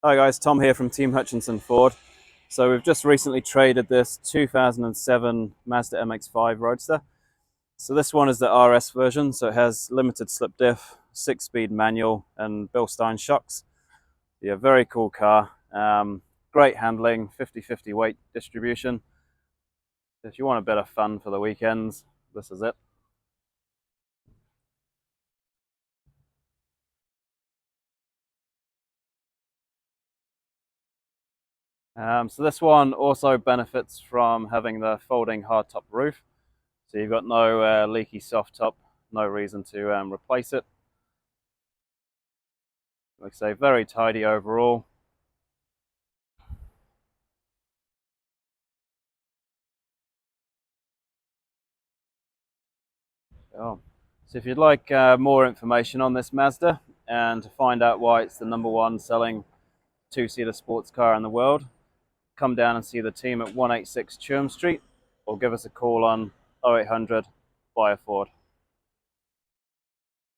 Hi guys, Tom here from Team Hutchinson Ford. So we've just recently traded this 2007 Mazda MX-5 Roadster. So this one is the RS version, so it has limited slip diff, 6-speed manual and Bilstein shocks. Yeah, very cool car. Great handling, 50-50 weight distribution. If you want a bit of fun for the weekends, this is it. So this one also benefits from having the folding hardtop roof. So you've got no leaky soft top, no reason to replace it. Like I say, very tidy overall. Oh. So if you'd like more information on this Mazda and to find out why it's the #1 selling two-seater sports car in the world, come down and see the team at 186 Churm Street or give us a call on 0800 Buy a Ford.